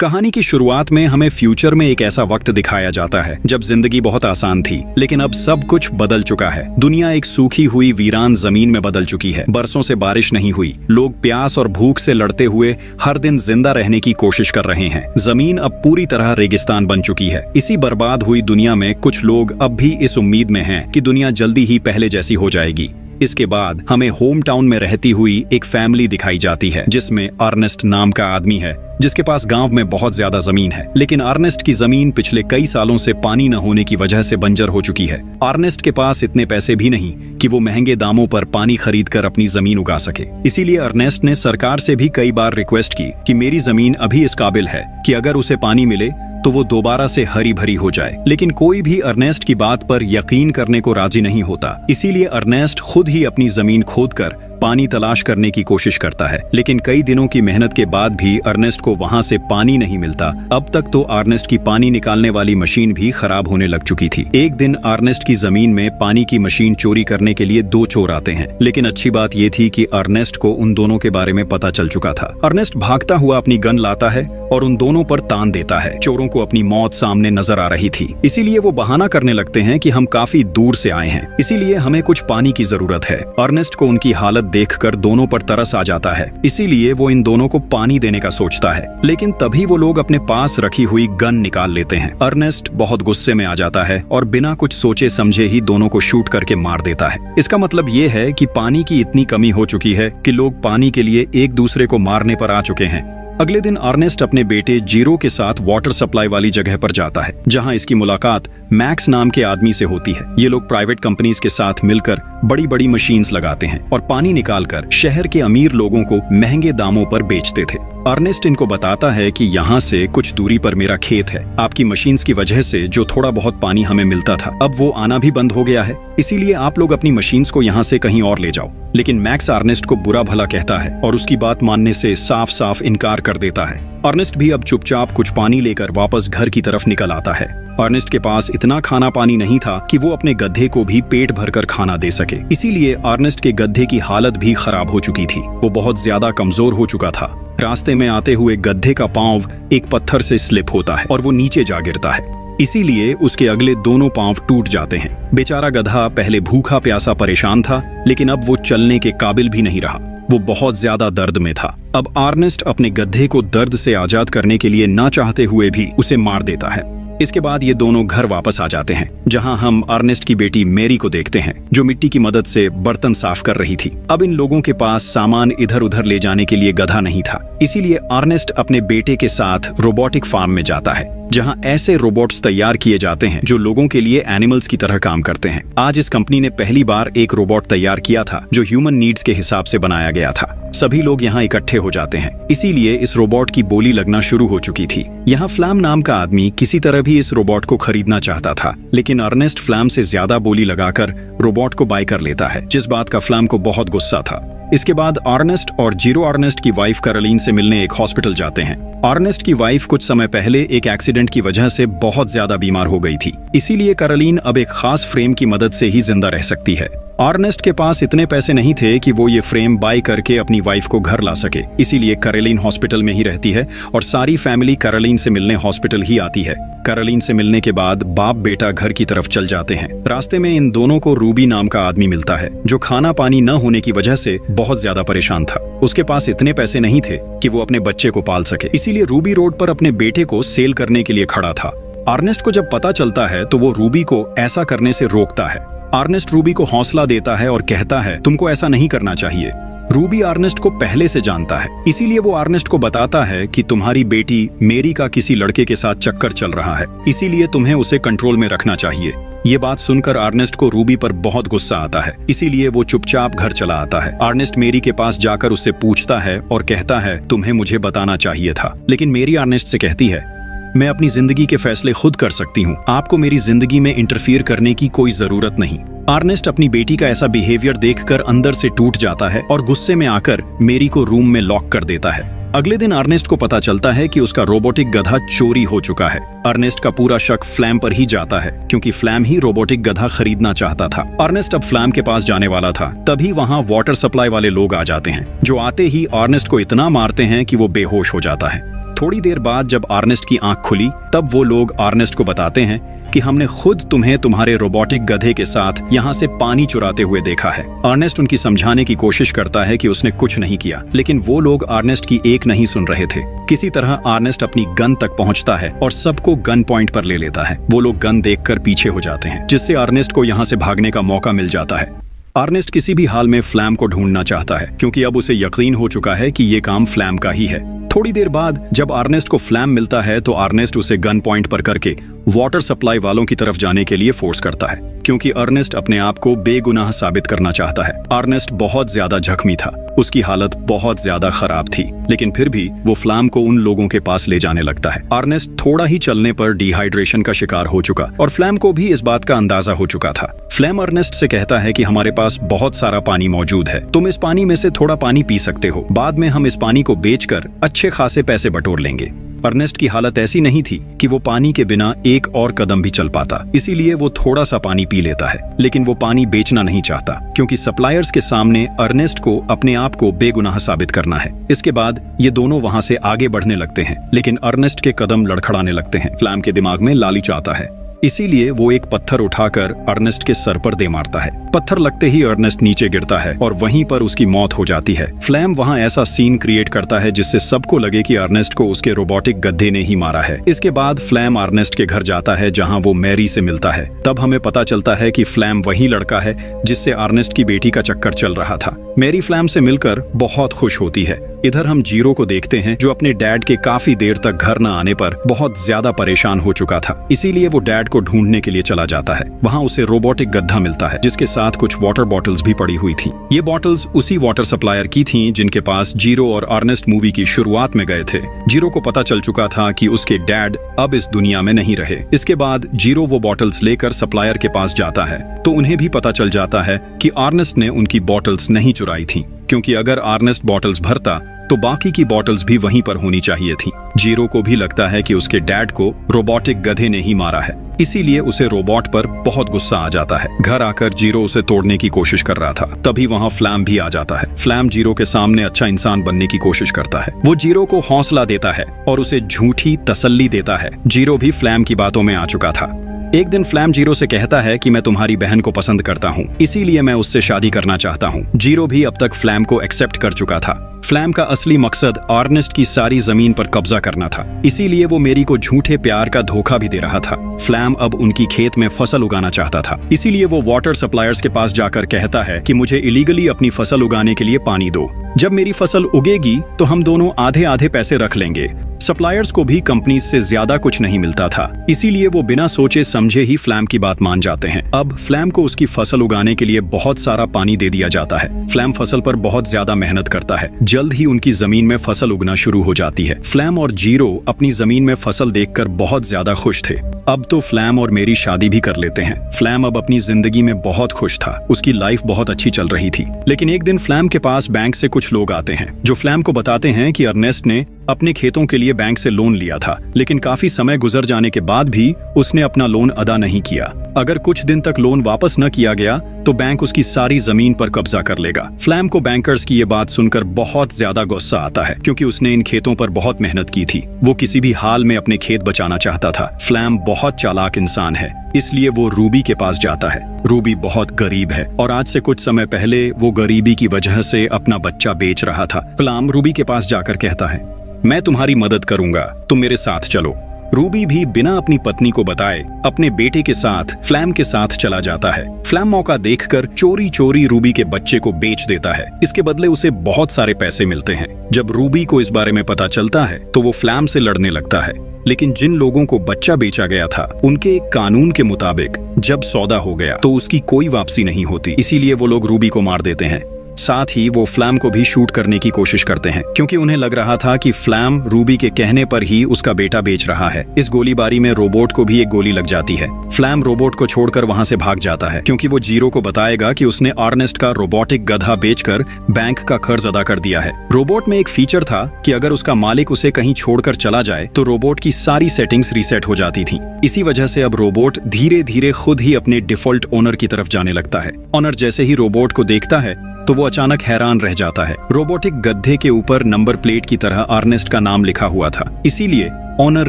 कहानी की शुरुआत में हमें फ्यूचर में एक ऐसा वक्त दिखाया जाता है जब जिंदगी बहुत आसान थी, लेकिन अब सब कुछ बदल चुका है। दुनिया एक सूखी हुई वीरान जमीन में बदल चुकी है। बरसों से बारिश नहीं हुई, लोग प्यास और भूख से लड़ते हुए हर दिन जिंदा रहने की कोशिश कर रहे हैं। जमीन अब पूरी तरह रेगिस्तान बन चुकी है। इसी बर्बाद हुई दुनिया में कुछ लोग अब भी इस उम्मीद में हैं कि दुनिया जल्दी ही पहले जैसी हो जाएगी। इसके बाद हमें होम टाउन में रहती हुई एक फैमिली दिखाई जाती है जिसमें अर्नेस्ट नाम का आदमी है, जिसके पास गांव में बहुत ज्यादा जमीन है। लेकिन अर्नेस्ट की जमीन पिछले कई सालों से पानी न होने की वजह से बंजर हो चुकी है। अर्नेस्ट के पास इतने पैसे भी नहीं कि वो महंगे दामों पर पानी खरीद कर अपनी जमीन उगा सके। इसीलिए अर्नेस्ट ने सरकार से भी कई बार रिक्वेस्ट की कि मेरी जमीन अभी इस काबिल है कि अगर उसे पानी मिले तो वो दोबारा से हरी भरी हो जाए। लेकिन कोई भी अर्नेस्ट की बात पर यकीन करने को राजी नहीं होता। इसीलिए अर्नेस्ट खुद ही अपनी जमीन खोदकर पानी तलाश करने की कोशिश करता है। लेकिन कई दिनों की मेहनत के बाद भी अर्नेस्ट को वहां से पानी नहीं मिलता। अब तक तो अर्नेस्ट की पानी निकालने वाली मशीन भी खराब होने लग चुकी थी। एक दिन अर्नेस्ट की जमीन में पानी की मशीन चोरी करने के लिए 2 चोर आते हैं। लेकिन अच्छी बात यह थी कि अर्नेस्ट को उन दोनों के बारे में पता चल चुका था। अर्नेस्ट भागता हुआ अपनी गन लाता है और उन दोनों पर तान देता है। चोरों को अपनी मौत सामने नजर आ रही थी, इसीलिए वो बहाना करने लगते हैं कि हम काफी दूर से आए हैं, इसीलिए हमें कुछ पानी की जरूरत है। अर्नेस्ट को उनकी हालत देखकर दोनों पर तरस आ जाता है, इसीलिए वो इन दोनों को पानी देने का सोचता है। लेकिन तभी वो लोग अपने पास रखी हुई गन निकाल लेते हैं। अर्नेस्ट बहुत गुस्से में आ जाता है और बिना कुछ सोचे समझे ही दोनों को शूट करके मार देता है। इसका मतलब ये है कि पानी की इतनी कमी हो चुकी है कि लोग पानी के लिए एक दूसरे को मारने पर आ चुके हैं। अगले दिन अर्नेस्ट अपने बेटे जीरो के साथ वाटर सप्लाई वाली जगह पर जाता है, जहां इसकी मुलाकात मैक्स नाम के आदमी से होती है। ये लोग प्राइवेट कंपनीज के साथ मिलकर बड़ी बड़ी मशीन्स लगाते हैं और पानी निकालकर शहर के अमीर लोगों को महंगे दामों पर बेचते थे। अर्नेस्ट इनको बताता है कि यहाँ से कुछ दूरी पर मेरा खेत है। आपकी मशीन्स की वजह से जो थोड़ा बहुत पानी हमें मिलता था, अब वो आना भी बंद हो गया है, इसीलिए आप लोग अपनी मशीन्स को यहाँ से कहीं और ले जाओ। लेकिन मैक्स अर्नेस्ट को बुरा भला कहता है और उसकी बात मानने से साफ साफ इनकार कर देता है। अर्नेस्ट भी अब चुपचाप कुछ पानी लेकर वापस घर की तरफ निकल आता है। अर्नेस्ट के पास इतना खाना पानी नहीं था कि वो अपने गधे को भी पेट भरकर खाना दे सके, इसीलिए अर्नेस्ट के गधे की हालत भी खराब हो चुकी थी। वो बहुत ज्यादा कमजोर हो चुका था। रास्ते में आते हुए गधे का पांव एक पत्थर से स्लिप होता है और वो नीचे जा गिरता है, इसीलिए उसके अगले दोनों पांव टूट जाते हैं। बेचारा गधा पहले भूखा प्यासा परेशान था, लेकिन अब वो चलने के काबिल भी नहीं रहा। वो बहुत ज्यादा दर्द में था। अब अर्नेस्ट अपने गधे को दर्द से आजाद करने के लिए ना चाहते हुए भी उसे मार देता है। इसके बाद ये दोनों घर वापस आ जाते हैं, जहां हम अर्नेस्ट की बेटी मैरी को देखते हैं, जो मिट्टी की मदद से बर्तन साफ कर रही थी। अब इन लोगों के पास सामान इधर उधर ले जाने के लिए गधा नहीं था, इसीलिए अर्नेस्ट अपने बेटे के साथ रोबोटिक फार्म में जाता है, जहां ऐसे रोबोट्स तैयार किए जाते हैं जो लोगों के लिए एनिमल्स की तरह काम करते हैं। आज इस कंपनी ने पहली बार एक रोबोट तैयार किया था जो ह्यूमन नीड्स के हिसाब से बनाया गया था। सभी लोग यहाँ इकट्ठे हो जाते हैं, इसीलिए इस रोबोट की बोली लगना शुरू हो चुकी थी। यहाँ फ्लैम नाम का आदमी किसी तरह भी इस रोबोट को खरीदना चाहता था, लेकिन अर्नेस्ट फ्लैम से ज्यादा बोली लगाकर रोबोट को बाय कर लेता है, जिस बात का फ्लैम को बहुत गुस्सा था। इसके बाद अर्नेस्ट और जीरो अर्नेस्ट की वाइफ कैरोलिन से मिलने एक हॉस्पिटल जाते हैं। अर्नेस्ट की वाइफ कुछ समय पहले एक एक्सीडेंट की वजह से बहुत ज्यादा बीमार हो गई थी, इसीलिए कैरोलिन अब एक खास फ्रेम की मदद से ही जिंदा रह सकती है। अर्नेस्ट के पास इतने पैसे नहीं थे कि वो ये फ्रेम बाय करके अपनी वाइफ को घर ला सके, इसीलिए कैरोलिन हॉस्पिटल में ही रहती है और सारी फैमिली कैरोलिन से मिलने हॉस्पिटल ही आती है। कैरोलिन से मिलने के बाद बाप बेटा घर की तरफ चल जाते हैं। रास्ते में इन दोनों को रूबी नाम का आदमी मिलता है, जो खाना पानी न होने की वजह से बहुत ज्यादा परेशान था। उसके पास इतने पैसे नहीं थे कि वो अपने बच्चे को पाल सके, इसीलिए रूबी रोड पर अपने बेटे को सेल करने के लिए खड़ा था। अर्नेस्ट को जब पता चलता है तो वो रूबी को ऐसा करने से रोकता है। अर्नेस्ट रूबी को हौसला देता है और कहता है, तुमको ऐसा नहीं करना चाहिए। रूबी अर्नेस्ट को पहले से जानता है, इसीलिए वो अर्नेस्ट को बताता है कि तुम्हारी बेटी मेरी का किसी लड़के के साथ चक्कर चल रहा है, इसीलिए तुम्हें उसे कंट्रोल में रखना चाहिए। ये बात सुनकर अर्नेस्ट को रूबी पर बहुत गुस्सा आता है, इसीलिए वो चुपचाप घर चला आता है। अर्नेस्ट मेरी के पास जाकर उससे पूछता है और कहता है, तुम्हें मुझे बताना चाहिए था। लेकिन मेरी अर्नेस्ट से कहती है, मैं अपनी जिंदगी के फैसले खुद कर सकती हूँ, आपको मेरी जिंदगी में इंटरफियर करने की कोई जरूरत नहीं। अर्नेस्ट अपनी बेटी का ऐसा बिहेवियर देखकर अंदर से टूट जाता है और गुस्से में आकर मेरी को रूम में लॉक कर देता है। अगले दिन अर्नेस्ट को पता चलता है कि उसका रोबोटिक गधा चोरी हो चुका है। अर्नेस्ट का पूरा शक फ्लैम पर ही जाता है, क्योंकि फ्लैम ही रोबोटिक गधा खरीदना चाहता था। अर्नेस्ट अब फ्लैम के पास जाने वाला था, तभी वहाँ वाटर सप्लाई वाले लोग आ जाते हैं, जो आते ही अर्नेस्ट को इतना मारते हैं कि वो बेहोश हो जाता है। थोड़ी देर बाद जब अर्नेस्ट की आंख खुली तब वो लोग अर्नेस्ट को बताते हैं कि हमने खुद तुम्हें तुम्हारे रोबोटिक गधे के साथ यहाँ से पानी चुराते हुए देखा है। अर्नेस्ट उनकी समझाने की कोशिश करता है कि उसने कुछ नहीं किया, लेकिन वो लोग अर्नेस्ट की एक नहीं सुन रहे थे। किसी तरह अर्नेस्ट अपनी गन तक पहुंचता है और सबको गन पॉइंट पर ले लेता है। वो लोग गन देखकर पीछे हो जाते हैं, जिससे अर्नेस्ट को यहाँ से भागने का मौका मिल जाता है। अर्नेस्ट किसी भी हाल में फ्लैम को ढूंढना चाहता है, क्योंकि अब उसे यकीन हो चुका है कि ये काम फ्लैम का ही है। थोड़ी देर बाद जब अर्नेस्ट को फ्लैम मिलता है तो अर्नेस्ट उसे गन पॉइंट पर करके वाटर सप्लाई वालों की तरफ जाने के लिए फोर्स करता है, क्योंकि अर्नेस्ट अपने आप को बेगुनाह साबित करना चाहता है। अर्नेस्ट बहुत ज्यादा जख्मी था, उसकी हालत बहुत ज्यादा खराब थी, लेकिन फिर भी वो फ्लैम को उन लोगों के पास ले जाने लगता है। अर्नेस्ट थोड़ा ही चलने पर डिहाइड्रेशन का शिकार हो चुका और फ्लैम को भी इस बात का अंदाजा हो चुका था। फ्लैम अर्नेस्ट से कहता है कि हमारे पास बहुत सारा पानी मौजूद है, तुम इस पानी में से थोड़ा पानी पी सकते हो, बाद में हम इस पानी को बेचकर अच्छे खासे पैसे बटोर लेंगे। अर्नेस्ट की हालत ऐसी नहीं थी कि वो पानी के बिना एक और कदम भी चल पाता, इसीलिए वो थोड़ा सा पानी पी लेता है, लेकिन वो पानी बेचना नहीं चाहता, क्योंकि सप्लायर्स के सामने अर्नेस्ट को अपने आप को बेगुनाह साबित करना है। इसके बाद ये दोनों वहाँ से आगे बढ़ने लगते हैं, लेकिन अर्नेस्ट के कदम लड़खड़ाने लगते हैं। फ्लैम के दिमाग में लालच आता है, इसीलिए वो एक पत्थर उठाकर अर्नेस्ट के सर पर दे मारता है। पत्थर लगते ही अर्नेस्ट नीचे गिरता है और वहीं पर उसकी मौत हो जाती है। फ्लैम वहाँ ऐसा सीन क्रिएट करता है जिससे सबको लगे कि अर्नेस्ट को उसके रोबोटिक गधे ने ही मारा है। इसके बाद फ्लैम अर्नेस्ट के घर जाता है जहाँ वो मैरी से मिलता है। तब हमें पता चलता है कि फ्लैम वही लड़का है जिससे अर्नेस्ट की बेटी का चक्कर चल रहा था। मैरी फ्लैम से मिलकर बहुत खुश होती है। इधर हम जीरो को देखते हैं, जो अपने डैड के काफी देर तक घर न आने पर बहुत ज्यादा परेशान हो चुका था, इसीलिए वो डैड को ढूंढने के लिए चला जाता है। वहाँ उसे रोबोटिक गधा मिलता है, जिसके साथ कुछ वाटर बॉटल्स भी पड़ी हुई थी। ये बॉटल्स उसी वाटर सप्लायर की थीं जिनके पास जीरो और अर्नेस्ट मूवी की शुरुआत में गए थे। जीरो को पता चल चुका था कि उसके डैड अब इस दुनिया में नहीं रहे। इसके बाद जीरो वो बॉटल्स लेकर सप्लायर के पास जाता है, तो उन्हें भी पता चल जाता है कि अर्नेस्ट ने उनकी बॉटल्स नहीं चुराई थी, क्योंकि अगर अर्नेस्ट बॉटल्स भरता तो बाकी की बॉटल्स भी वहीं पर होनी चाहिए थी। जीरो को भी लगता है कि उसके डैड को रोबोटिक गधे ने ही मारा है, इसीलिए उसे रोबोट पर बहुत गुस्सा आ जाता है। घर आकर जीरो उसे तोड़ने की कोशिश कर रहा था, तभी वहाँ फ्लैम भी आ जाता है। फ्लैम जीरो के सामने अच्छा इंसान बनने की कोशिश करता है। वो जीरो को हौसला देता है और उसे झूठी तसल्ली देता है। जीरो भी फ्लैम की बातों में आ चुका था। एक दिन फ्लैम जीरो से कहता है कि मैं तुम्हारी बहन को पसंद करता हूँ, इसीलिए मैं उससे शादी करना चाहता हूँ। जीरो भी अब तक फ्लैम को एक्सेप्ट कर चुका था। फ्लैम का असली मकसद अर्नेस्ट की सारी जमीन पर कब्जा करना था, इसीलिए वो मेरी को झूठे प्यार का धोखा भी दे रहा था। फ्लैम अब उनकी खेत में फसल उगाना चाहता था, इसीलिए वो वाटर सप्लायर्स के पास जाकर कहता है कि मुझे इलीगली अपनी फसल उगाने के लिए पानी दो। जब मेरी फसल उगेगी तो हम दोनों आधे आधे पैसे रख लेंगे। सप्लायर्स को भी कंपनी से ज्यादा कुछ नहीं मिलता था, इसीलिए वो बिना सोचे समझे ही फ्लैम की बात मान जाते हैं। अब फ्लैम को उसकी फसल उगाने के लिए बहुत सारा पानी दे दिया जाता है। फ्लैम फसल पर बहुत ज्यादा मेहनत करता है। जल्द ही उनकी जमीन में फसल उगना शुरू हो जाती है। फ्लैम और जीरो अपनी जमीन में फसल देखकर बहुत ज्यादा खुश थे। अब तो फ्लैम और मेरी शादी भी कर लेते हैं। फ्लैम अब अपनी जिंदगी में बहुत खुश था, उसकी लाइफ बहुत अच्छी चल रही थी। लेकिन एक दिन फ्लैम के पास बैंक से कुछ लोग आते हैं, जो फ्लैम को बताते हैं कि अर्नेस्ट ने अपने खेतों के लिए बैंक से लोन लिया था, लेकिन काफी समय गुजर जाने के बाद भी उसने अपना लोन अदा नहीं किया। अगर कुछ दिन तक लोन वापस न किया गया तो बैंक उसकी सारी जमीन पर कब्जा कर लेगा। फ्लैम को बैंकर्स की ये बात सुनकर बहुत ज्यादा गुस्सा आता है, क्योंकि उसने इन खेतों पर बहुत मेहनत की थी। वो किसी भी हाल में अपने खेत बचाना चाहता था। फ्लैम बहुत चालाक इंसान है, इसलिए वो रूबी के पास जाता है। रूबी बहुत गरीब है और आज से कुछ समय पहले वो गरीबी की वजह से अपना बच्चा बेच रहा था। फ्लैम रूबी के पास जाकर कहता है, मैं तुम्हारी मदद करूंगा, तुम मेरे साथ चलो। रूबी भी बिना अपनी पत्नी को बताए अपने बेटे के साथ फ्लैम के साथ चला जाता है। फ्लैम मौका देखकर चोरी चोरी रूबी के बच्चे को बेच देता है। इसके बदले उसे बहुत सारे पैसे मिलते हैं। जब रूबी को इस बारे में पता चलता है तो वो फ्लैम से लड़ने लगता है, लेकिन जिन लोगों को बच्चा बेचा गया था उनके एक कानून के मुताबिक जब सौदा हो गया तो उसकी कोई वापसी नहीं होती, इसीलिए वो लोग रूबी को मार देते हैं। साथ ही वो फ्लैम को भी शूट करने की कोशिश करते हैं, क्योंकि उन्हें लग रहा था कि फ्लैम रूबी के कहने पर ही उसका बेटा बेच रहा है। इस गोलीबारी में रोबोट को भी एक गोली लग जाती है। फ्लैम रोबोट को छोड़कर वहां से भाग जाता है, क्योंकि वो जीरो को बताएगा कि उसने अर्नेस्ट का रोबोटिक गधा बेचकर बैंक का कर्ज अदा कर दिया है। रोबोट में एक फीचर था कि अगर उसका मालिक उसे कहीं छोड़कर चला जाए तो रोबोट की सारी सेटिंग्स रीसेट हो जाती थी। इसी वजह से अब रोबोट धीरे धीरे खुद ही अपने डिफॉल्ट ओनर की तरफ जाने लगता है। ओनर जैसे ही रोबोट को देखता है तो वो अचानक हैरान रह जाता है। रोबोटिक गधे के ऊपर नंबर प्लेट की तरह अर्नेस्ट का नाम लिखा हुआ था। इसीलिए ऑनर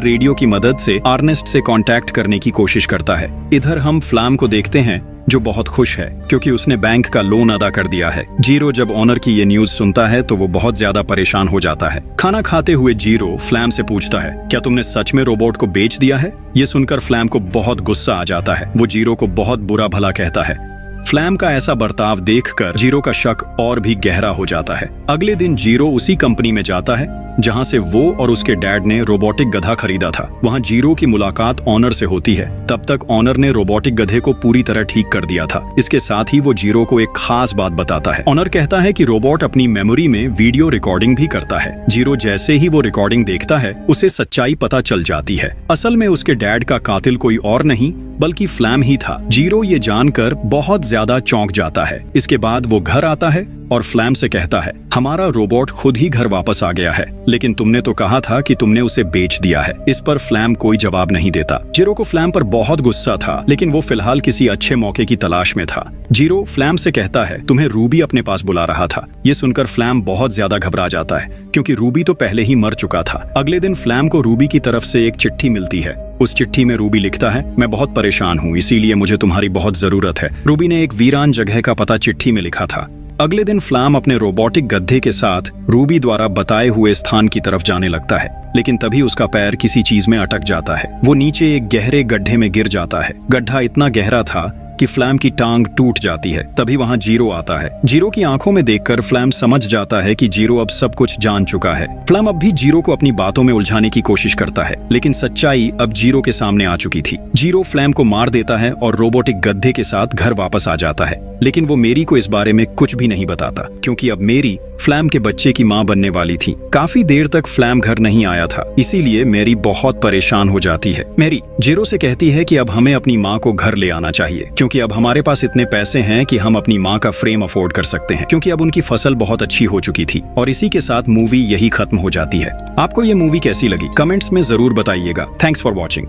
रेडियो की मदद से अर्नेस्ट से कांटेक्ट करने की कोशिश करता है। इधर हम फ्लैम को देखते हैं जो बहुत खुश है क्योंकि उसने बैंक का लोन अदा कर दिया है। जीरो जब ऑनर की ये न्यूज सुनता है तो वो बहुत ज्यादा परेशान हो जाता है। खाना खाते हुए जीरो फ्लैम से पूछता है, क्या तुमने सच में रोबोट को बेच दिया है? ये सुनकर फ्लैम को बहुत गुस्सा आ जाता है। वो जीरो को बहुत बुरा भला कहता है। फ्लैम का ऐसा बर्ताव देखकर जीरो का शक और भी गहरा हो जाता है। अगले दिन जीरो उसी कंपनी में जाता है जहां से वो और उसके डैड ने रोबोटिक गधा खरीदा था। वहां जीरो की मुलाकात ऑनर से होती है। तब तक ऑनर ने रोबोटिक गधे को पूरी तरह ठीक कर दिया था। इसके साथ ही वो जीरो को एक खास बात बताता है। ऑनर कहता है कि रोबोट अपनी मेमोरी में वीडियो रिकॉर्डिंग भी करता है। जीरो जैसे ही वो रिकॉर्डिंग देखता है उसे सच्चाई पता चल जाती है। असल में उसके डैड का कातिल कोई और नहीं बल्कि फ्लैम ही था। जीरो ये जानकर बहुत ज्यादा चौंक जाता है। इसके बाद वो घर आता है और फ्लैम से कहता है, हमारा रोबोट खुद ही घर वापस आ गया है, लेकिन तुमने तो कहा था कि तुमने उसे बेच दिया है। इस पर फ्लैम कोई जवाब नहीं देता। जीरो को फ्लैम पर बहुत गुस्सा था, लेकिन वो फिलहाल किसी अच्छे मौके की तलाश में था। जीरो फ्लैम से कहता है, तुम्हें रूबी अपने पास बुला रहा था। ये सुनकर फ्लैम बहुत ज्यादा घबरा जाता है क्योंकि रूबी तो पहले ही मर चुका था। अगले दिन फ्लैम को रूबी की तरफ से एक चिट्ठी मिलती है। उस चिट्ठी में रूबी लिखता है, मैं बहुत परेशान हूँ, इसीलिए मुझे तुम्हारी बहुत जरूरत है। रूबी ने एक वीरान जगह का पता चिट्ठी में लिखा था। अगले दिन फ्लैम अपने रोबोटिक गधे के साथ रूबी द्वारा बताए हुए स्थान की तरफ जाने लगता है, लेकिन तभी उसका पैर किसी चीज में अटक जाता है। वो नीचे एक गहरे गड्ढे में गिर जाता है। गड्ढा इतना गहरा था कि फ्लैम की टांग टूट जाती है। तभी वहां जीरो आता है। जीरो की आंखों में देखकर फ्लैम समझ जाता है कि जीरो अब सब कुछ जान चुका है। फ्लैम अब भी जीरो को अपनी बातों में उलझाने की कोशिश करता है, लेकिन सच्चाई अब जीरो के सामने आ चुकी थी। जीरो फ्लैम को मार देता है और रोबोटिक गधे के साथ घर वापस आ जाता है, लेकिन वो मेरी को इस बारे में कुछ भी नहीं बताता क्योंकि अब मेरी फ्लैम के बच्चे की माँ बनने वाली थी। काफी देर तक फ्लैम घर नहीं आया था, इसीलिए मेरी बहुत परेशान हो जाती है। मेरी जीरो से कहती है कि अब हमें अपनी माँ को घर ले आना चाहिए क्योंकि अब हमारे पास इतने पैसे हैं कि हम अपनी माँ का फ्रेम अफोर्ड कर सकते हैं, क्योंकि अब उनकी फसल बहुत अच्छी हो चुकी थी। और इसी के साथ मूवी यही खत्म हो जाती है। आपको ये मूवी कैसी लगी कमेंट्स में जरूर बताइएगा। Thanks for watching.